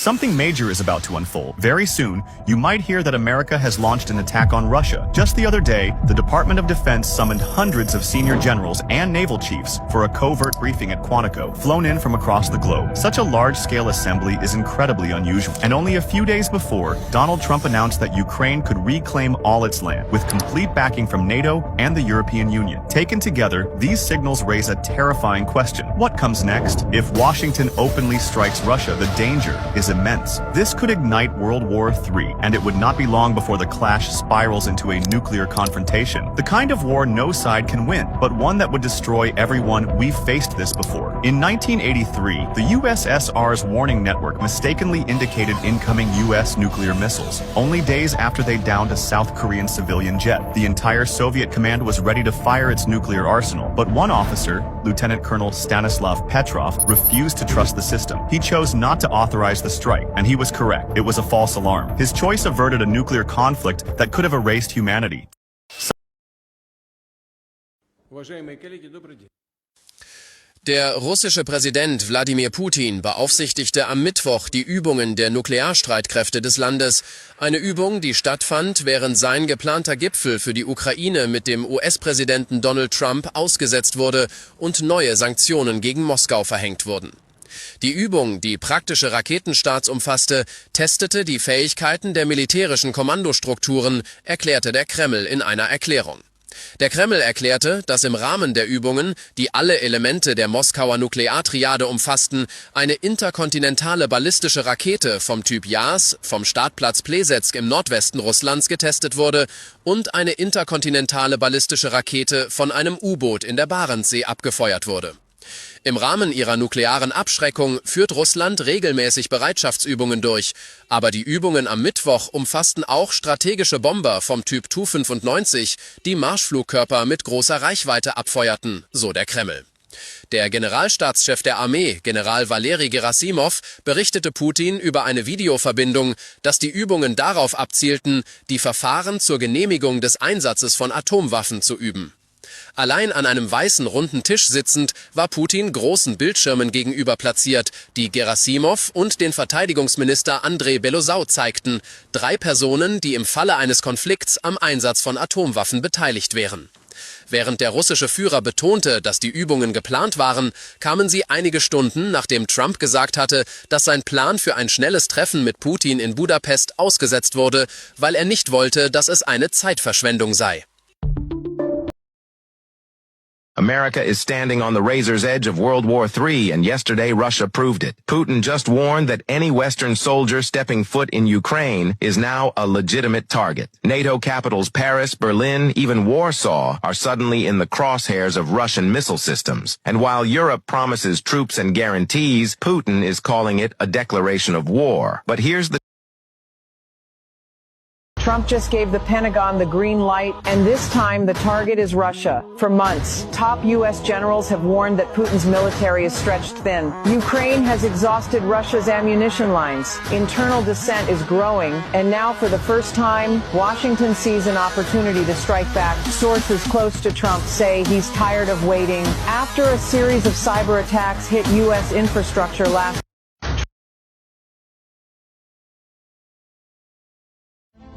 Something major is about to unfold. Very soon, you might hear that America has launched an attack on Russia. Just the other day, the Department of Defense summoned hundreds of senior generals and naval chiefs for a covert briefing at Quantico, flown in from across the globe. Such a large-scale assembly is incredibly unusual. And only a few days before, Donald Trump announced that Ukraine could reclaim all its land, with complete backing from NATO and the European Union. Taken together, these signals raise a terrifying question. What comes next? If Washington openly strikes Russia, the danger is immense. This could ignite World War III, and it would not be long before the clash spirals into a nuclear confrontation. The kind of war no side can win, but one that would destroy everyone. We've faced this before. In 1983, the USSR's warning network mistakenly indicated incoming US nuclear missiles. Only days after they downed a South Korean civilian jet, the entire Soviet command was ready to fire its nuclear arsenal. But one officer, Lieutenant Colonel Stanislav Petrov, refused to trust the system. He chose not to authorize the strike, and he was correct. It was a false alarm. His choice averted a nuclear conflict that could have erased humanity. Der russische Präsident Wladimir Putin beaufsichtigte am Mittwoch die Übungen der Nuklearstreitkräfte des Landes. Eine Übung, die stattfand, während sein geplanter Gipfel für die Ukraine mit dem US-Präsidenten Donald Trump ausgesetzt wurde und neue Sanktionen gegen Moskau verhängt wurden. Die Übung, die praktische Raketenstarts umfasste, testete die Fähigkeiten der militärischen Kommandostrukturen, erklärte der Kreml in einer Erklärung. Der Kreml erklärte, dass im Rahmen der Übungen, die alle Elemente der Moskauer Nukleartriade umfassten, eine interkontinentale ballistische Rakete vom Typ Yas vom Startplatz Plesetsk im Nordwesten Russlands getestet wurde und eine interkontinentale ballistische Rakete von einem U-Boot in der Barentssee abgefeuert wurde. Im Rahmen ihrer nuklearen Abschreckung führt Russland regelmäßig Bereitschaftsübungen durch. Aber die Übungen am Mittwoch umfassten auch strategische Bomber vom Typ Tu-95, die Marschflugkörper mit großer Reichweite abfeuerten, so der Kreml. Der Generalstabschef der Armee, General Valeri Gerasimov, berichtete Putin über eine Videoverbindung, dass die Übungen darauf abzielten, die Verfahren zur Genehmigung des Einsatzes von Atomwaffen zu üben. Allein an einem weißen runden Tisch sitzend war Putin großen Bildschirmen gegenüber platziert, die Gerasimov und den Verteidigungsminister Andrei Belosau zeigten, 3 Personen, die im Falle eines Konflikts am Einsatz von Atomwaffen beteiligt wären. Während der russische Führer betonte, dass die Übungen geplant waren, kamen sie einige Stunden, nachdem Trump gesagt hatte, dass sein Plan für ein schnelles Treffen mit Putin in Budapest ausgesetzt wurde, weil er nicht wollte, dass es eine Zeitverschwendung sei. America is standing on the razor's edge of World War III, and yesterday Russia proved it. Putin just warned that any Western soldier stepping foot in Ukraine is now a legitimate target. NATO capitals Paris, Berlin, even Warsaw are suddenly in the crosshairs of Russian missile systems. And while Europe promises troops and guarantees, Putin is calling it a declaration of war. But here's the Trump just gave the Pentagon the green light, and this time the target is Russia. For months, top U.S. generals have warned that Putin's military is stretched thin. Ukraine has exhausted Russia's ammunition lines. Internal dissent is growing, and now for the first time, Washington sees an opportunity to strike back. Sources close to Trump say he's tired of waiting. After a series of cyber attacks hit U.S. infrastructure last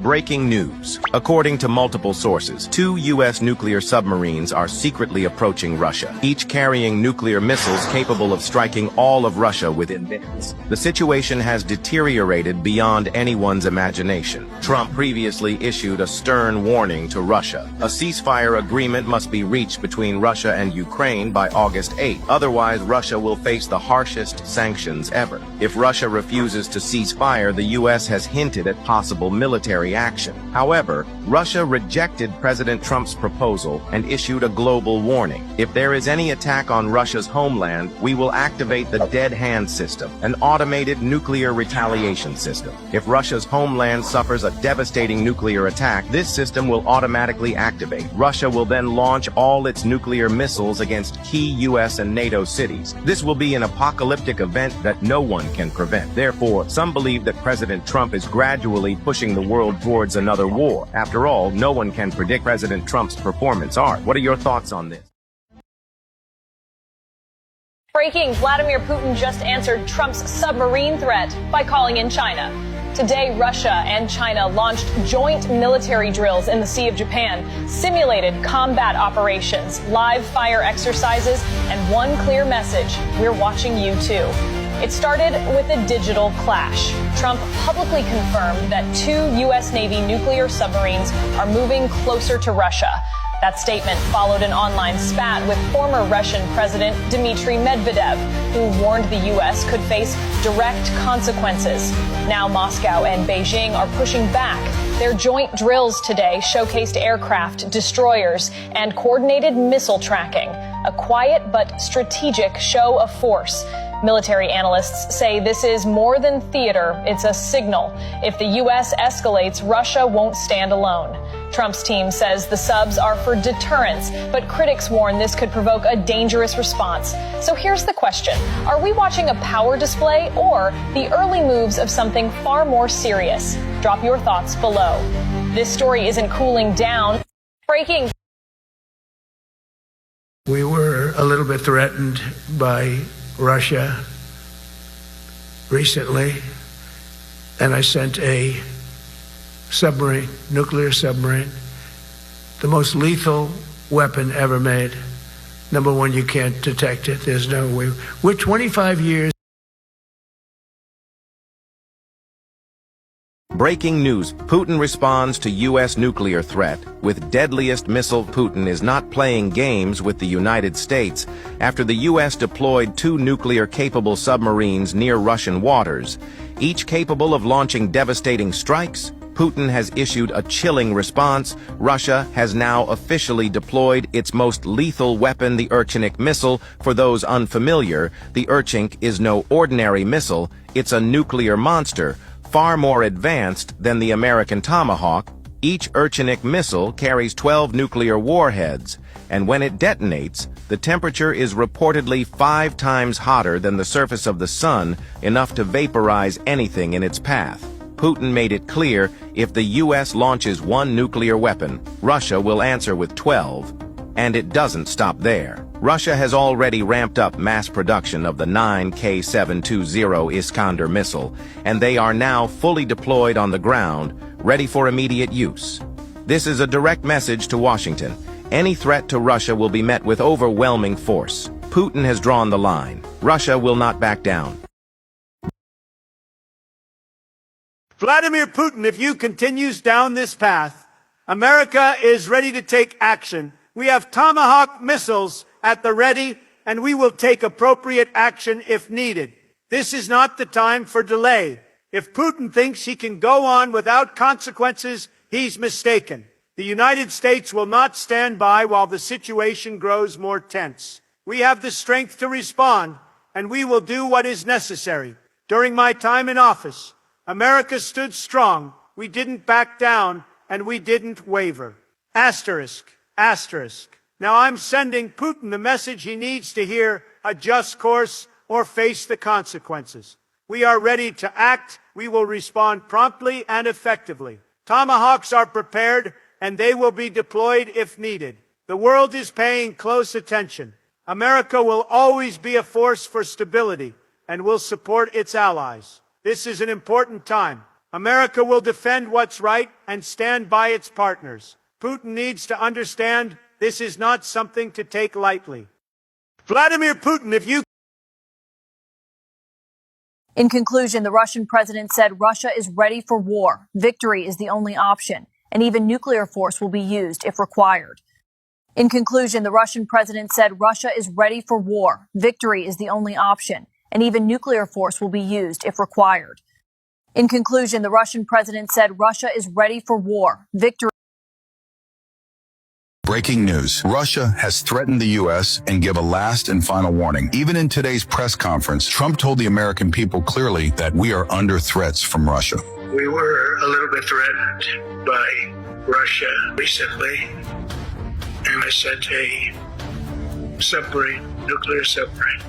Breaking news. According to multiple sources, 2 U.S. nuclear submarines are secretly approaching Russia, each carrying nuclear missiles capable of striking all of Russia within minutes. The situation has deteriorated beyond anyone's imagination. Trump previously issued a stern warning to Russia. A ceasefire agreement must be reached between Russia and Ukraine by August 8. Otherwise, Russia will face the harshest sanctions ever. If Russia refuses to cease fire, the U.S. has hinted at possible military action. However, Russia rejected President Trump's proposal and issued a global warning. If there is any attack on Russia's homeland, we will activate the Dead Hand System, an automated nuclear retaliation system. If Russia's homeland suffers a devastating nuclear attack, this system will automatically activate. Russia will then launch all its nuclear missiles against key U.S. and NATO cities. This will be an apocalyptic event that no one can prevent. Therefore, some believe that President Trump is gradually pushing the world towards another war. After all, no one can predict President Trump's performance art. What are your thoughts on this? Breaking, Vladimir Putin just answered Trump's submarine threat by calling in China. Today, Russia and China launched joint military drills in the Sea of Japan, simulated combat operations, live fire exercises, and one clear message: we're watching you too. It started with a digital clash. Trump publicly confirmed that 2 U.S. Navy nuclear submarines are moving closer to Russia. That statement followed an online spat with former Russian President Dmitry Medvedev, who warned the U.S. could face direct consequences. Now Moscow and Beijing are pushing back. Their joint drills today showcased aircraft, destroyers, and coordinated missile tracking, a quiet but strategic show of force. Military analysts say this is more than theater, it's a signal. If the U.S. escalates, Russia won't stand alone. Trump's team says the subs are for deterrence, but critics warn this could provoke a dangerous response. So here's the question: are we watching a power display or the early moves of something far more serious? Drop your thoughts below. This story isn't cooling down. Breaking. We were a little bit threatened by Russia recently, and I sent a submarine, nuclear submarine, the most lethal weapon ever made. Number one, you can't detect it. There's no way. We're 25 years. Breaking news. Putin responds to U.S. nuclear threat. With deadliest missile, Putin is not playing games with the United States after the U.S. deployed 2 nuclear-capable submarines near Russian waters. Each capable of launching devastating strikes, Putin has issued a chilling response. Russia has now officially deployed its most lethal weapon, the Urchnik missile. For those unfamiliar, the Urchnik is no ordinary missile. It's a nuclear monster, far more advanced than the American Tomahawk. Each Urchnik missile carries 12 nuclear warheads, and when it detonates, the temperature is reportedly 5 times hotter than the surface of the sun, enough to vaporize anything in its path. Putin made it clear, if the U.S. launches 1 nuclear weapon, Russia will answer with 12. And it doesn't stop there. Russia has already ramped up mass production of the 9K-720 Iskander missile, and they are now fully deployed on the ground, ready for immediate use. This is a direct message to Washington. Any threat to Russia will be met with overwhelming force. Putin has drawn the line. Russia will not back down. Vladimir Putin, if you continues down this path, America is ready to take action. We have Tomahawk missiles at the ready, and we will take appropriate action if needed. This is not the time for delay. If Putin thinks he can go on without consequences, he's mistaken. The United States will not stand by while the situation grows more tense. We have the strength to respond, and we will do what is necessary. During my time in office, America stood strong. We didn't back down, and we didn't waver. Asterisk. Now I'm sending Putin the message he needs to hear: adjust course or face the consequences. We are ready to act. We will respond promptly and effectively. Tomahawks are prepared, and they will be deployed if needed. The world is paying close attention. America will always be a force for stability and will support its allies. This is an important time. America will defend what's right and stand by its partners. Putin needs to understand this is not something to take lightly. Vladimir Putin, if you... In conclusion, the Russian president said Russia is ready for war. Victory is the only option, and even nuclear force will be used if required. In conclusion, the Russian president said Russia is ready for war. Victory is the only option, and even nuclear force will be used if required. In conclusion, the Russian president said Russia is ready for war. Victory. Breaking news. Russia has threatened the U.S. and give a last and final warning. Even in today's press conference, Trump told the American people clearly that we are under threats from Russia. We were a little bit threatened by Russia recently, and I sent a submarine, nuclear submarine,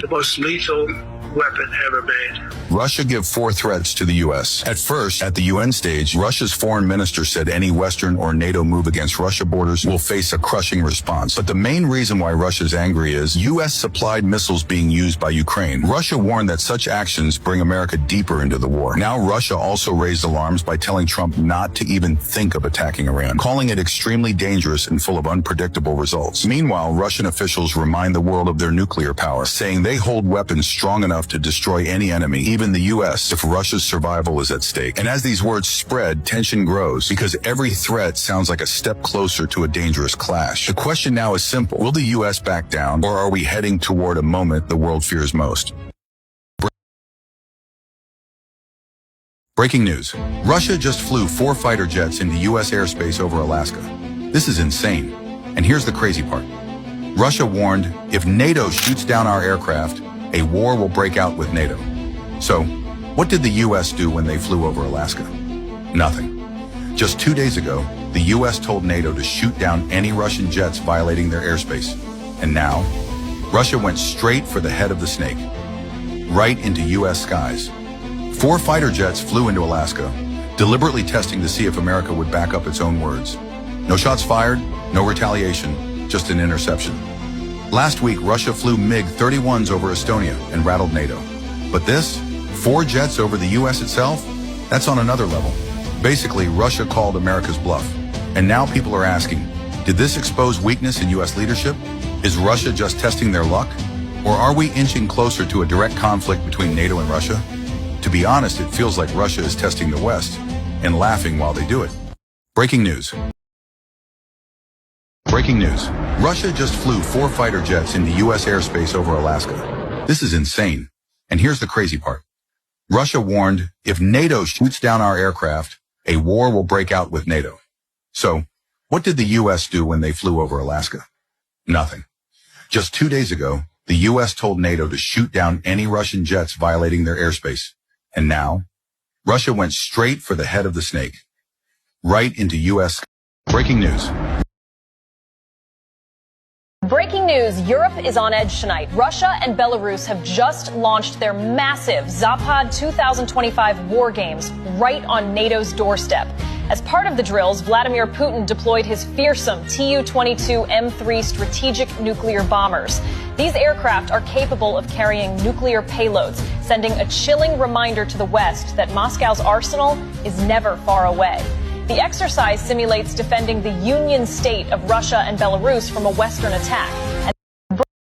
the most lethal weapon ever made. Russia give 4 threats to the U.S. At first, at the UN stage, Russia's foreign minister said any Western or NATO move against Russia borders will face a crushing response. But the main reason why Russia's angry is U.S.-supplied missiles being used by Ukraine. Russia warned that such actions bring America deeper into the war. Now Russia also raised alarms by telling Trump not to even think of attacking Iran, calling it extremely dangerous and full of unpredictable results. Meanwhile, Russian officials remind the world of their nuclear power, saying they hold weapons strong enough to destroy any enemy, even the U.S., if Russia's survival is at stake. And as these words spread, tension grows because every threat sounds like a step closer to a dangerous clash. The question now is simple. Will the U.S. back down, or are we heading toward a moment the world fears most? Breaking news. Russia just flew 4 fighter jets into U.S. airspace over Alaska. This is insane. And here's the crazy part. Russia warned, if NATO shoots down our aircraft, a war will break out with NATO. So, what did the U.S. do when they flew over Alaska? Nothing. Just 2 days ago, the U.S. told NATO to shoot down any Russian jets violating their airspace. And now, Russia went straight for the head of the snake, right into U.S. skies. 4 fighter jets flew into Alaska, deliberately testing to see if America would back up its own words. No shots fired, no retaliation, just an interception. Last week, Russia flew MiG-31s over Estonia and rattled NATO. But this, 4 jets over the U.S. itself, that's on another level. Basically, Russia called America's bluff. And now people are asking, did this expose weakness in U.S. leadership? Is Russia just testing their luck? Or are we inching closer to a direct conflict between NATO and Russia? To be honest, it feels like Russia is testing the West and laughing while they do it. Breaking news. Breaking news. Russia just flew 4 fighter jets into U.S. airspace over Alaska. This is insane. And here's the crazy part. Russia warned, if NATO shoots down our aircraft, a war will break out with NATO. So, what did the U.S. do when they flew over Alaska? Nothing. Just 2 days ago, the U.S. told NATO to shoot down any Russian jets violating their airspace. And now, Russia went straight for the head of the snake, right into U.S. Breaking news. Breaking news, Europe is on edge tonight. Russia and Belarus have just launched their massive Zapad 2025 war games right on NATO's doorstep. As part of the drills, Vladimir Putin deployed his fearsome Tu-22 M3 strategic nuclear bombers. These aircraft are capable of carrying nuclear payloads, sending a chilling reminder to the West that Moscow's arsenal is never far away. The exercise simulates defending the Union state of Russia and Belarus from a Western attack.